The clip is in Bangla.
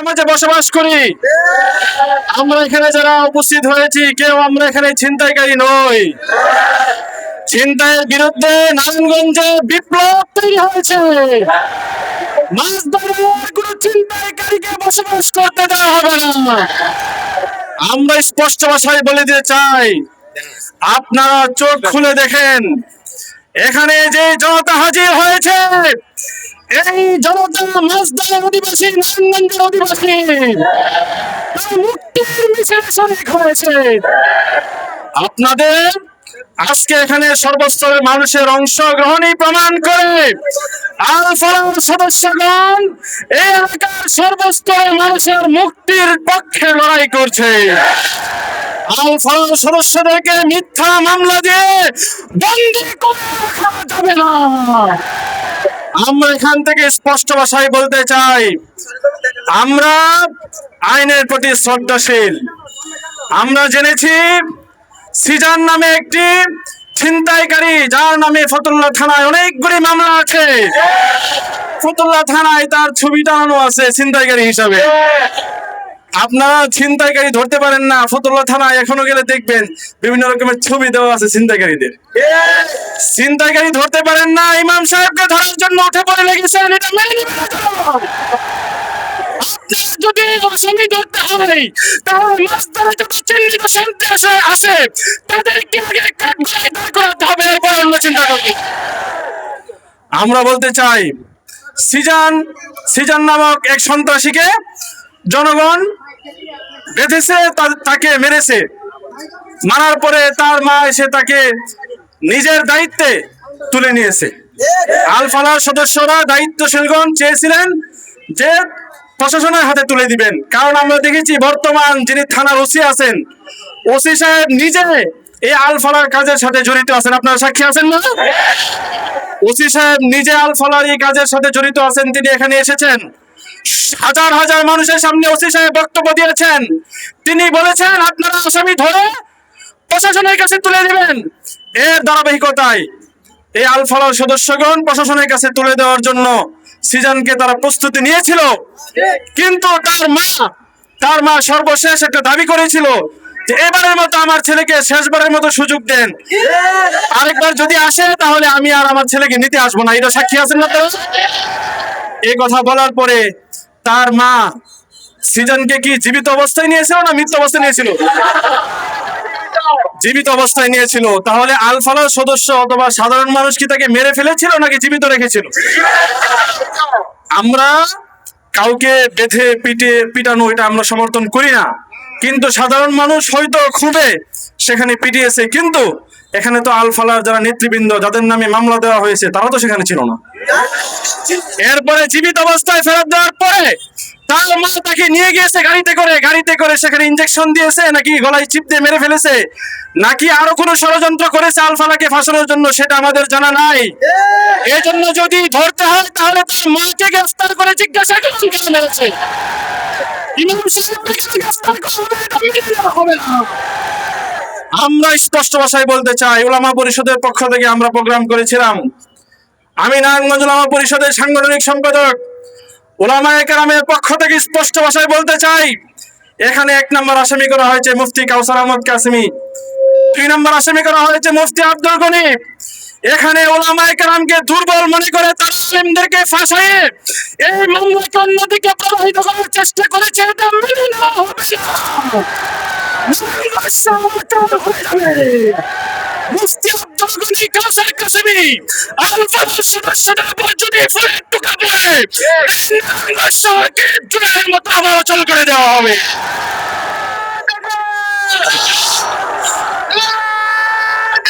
সমাজে বসবাস করি। আমরা এখানে যারা উপস্থিত হয়েছি কেউ আমরা এখানে ছিনতাইকারী নই। ছিনতাইয়ের বিরুদ্ধে নারায়ণগঞ্জে বিপ্লব তৈরি হয়েছে। কোনো ছিনতাইকারীকে বসবাস করতে দেওয়া হবে না। আমরা স্পষ্ট ভাষায় বলে দিতে চাই, আপনারা চোখ খুলে দেখেন, এখানে যে জনতা হাজির হয়েছে, এই জনতা মাছদার অধিবাসী, নারায়ণগঞ্জের অধিবাসী, মুক্তির মিছিলে শরীক হয়েছে। আপনাদের আজকে এখানে সর্বস্তরের মানুষের অংশগ্রহণই প্রমাণ করে আল ফালাহর সদস্যগণ এই এলাকার সর্বস্তরের মানুষের মুক্তির পক্ষে লড়াই করছে। আল ফালাহর সদস্যদেরকে মিথ্যা মামলা দিয়ে বন্দী করে রাখা যাবে না। আমরা এখান থেকে স্পষ্ট ভাষায় বলতে চাই, আমরা আইনের প্রতি শ্রদ্ধাশীল। আমরা জেনেছি সিজান নামে একটি ছিনতাইকারী, যার নামে ফতুল্লাহ থানায় অনেকগুলি মামলা আছে। ফতুল্লাহ থানায় তার ছবি টানানো আছে ছিনতাইকারী হিসাবে। আপনারা ছিনতাইকারী ধরতে পারেন না, ফতুল্লাহ থানায় এখনো গেলে দেখবেন বিভিন্ন রকমের ছবি দেওয়া আছে ছিনতাইকারীদের। ছিনতাইকারী ধরতে পারেন না, ইমাম সাহেবকে ধরার জন্য উঠে পড়ে লেগেছেন, এটা মেনে নেবেন না। যদি আসামি ধরতে হয় তাহলে মাছদারে যত চিহ্নিত সন্ত্রাসী আছে তাদেরকে আগে কাঠগড়ায় দাঁড় করাতে হবে, এরপর অন্য চিন্তা করবে। আমরা বলতে চাই, সিজান নামক এক সন্ত্রাসীকে জনগণ বেঁধেছে, তাকে মেরেছে। মারার পরে তার মা এসে তাকে নিজের দায়িত্বে তুলে নিয়েছে। আল ফালাহর সদস্যরা দায়িত্বশীলগণ চেয়েছিলেন যে প্রশাসনের হাতে তুলে দিবেন, কারণ আমরা দেখেছি বর্তমান যিনি থানার ওসি আছেন, ওসি সাহেব নিজে এই আল ফালাহর কাজের সাথে জড়িত আছেন। আপনারা সাক্ষী আছেন না? ওসি সাহেব নিজে আল ফালাহর এই কাজের সাথে জড়িত আছেন। তিনি এখানে এসেছেন, হাজার হাজার মানুষের সামনে ওসি সাহেব বক্তব্য দিয়েছেন। তিনি বলেছেন আপনারা আসামি ধরে প্রশাসনের কাছে তুলে দিবেন। এর ধারাবাহিকতায় এই আল ফালাহর সদস্যগণ প্রশাসনের কাছে তুলে দেওয়ার জন্য সিজানকে তারা প্রস্তুতি নিয়েছিল, কিন্তু তার মা সর্বশেষ একটা দাবি করেছিল যে এবারের মতো আমার ছেলেকে শেষবারের মতো সুযোগ দেন, আরেকবার যদি আসে তাহলে আমি আর আমার ছেলেকে নিতে আসবো না। এটা সাক্ষী আছেন না? এই কথা বলার পরে তার মা সিজানকে কি জীবিত অবস্থায় নিয়েছিল না মৃত অবস্থায় নিয়েছিল? জীবিত অবস্থায় নিয়েছিল। তাহলে আল ফালাহর সদস্য অথবা সাধারণ মানুষ কি তাকে মেরে ফেলেছিল নাকি জীবিত রেখেছিল? আমরা কাউকে বেঁধে পিটানো এটা আমরা সমর্থন করি না, কিন্তু সাধারণ মানুষ হয়তো খুবই সেখানে পিটিয়েছে, কিন্তু এখানে তো আল ফালাহর যারা নেতৃবৃন্দ যাদের নামে মামলা দেওয়া হয়েছে তারা তো সেখানে ছিল না। এরপরে জীবিত অবস্থায় ফেরত দেওয়ার পরে তার মা তাকে নিয়ে গিয়েছে গাড়িতে করে সেখানে ইনজেকশন দিয়েছে, নাকি গলায় চিপ দিয়ে মেরে ফেলেছে, নাকি আরো কোনো ষড়যন্ত্র করেছে আল ফালাহকে ফাঁসানোর জন্য, সেটা আমাদের জানা নাই। এই জন্য যদি ধরতে হয় তাহলে তার মাকে গ্রেফতার করে জিজ্ঞাসা করতে মেরেছে। আমরা স্পষ্ট ভাষায় বলতে চাই, উলামা পরিষদের পক্ষ থেকে আমরা প্রোগ্রাম করেছিলাম। আমি নারায়ণগঞ্জ উলামা পরিষদের সাংগঠনিক সম্পাদক। উলামায়ে কেরামের পক্ষ থেকে স্পষ্ট ভাষায় বলতে চাই, এখানে 1 নম্বর আসামি করা হয়েছে মুফতি কাউসার আহমদ কাসেমি, 2 নম্বর আসামি করা হয়েছে মুফতি আব্দুল গনি। এখানে উলামায়ে কেরামকে দুর্বল মনে করে তারা আলেমদেরকে ফাঁসিয়ে এই মামলাকে অন্যদিকে প্রবাহিত করার চেষ্টা করেছে। এটা মেনে নেওয়া হবে না। মুফতি আব্দুল গনি, কাউসার কাসেমি, আল ফালাহর সদস্যদের উপর যদি ফুলের টোকা পড়ে এই শহরকে জুড়ে মতো আবার অচল করে দেওয়া হবে।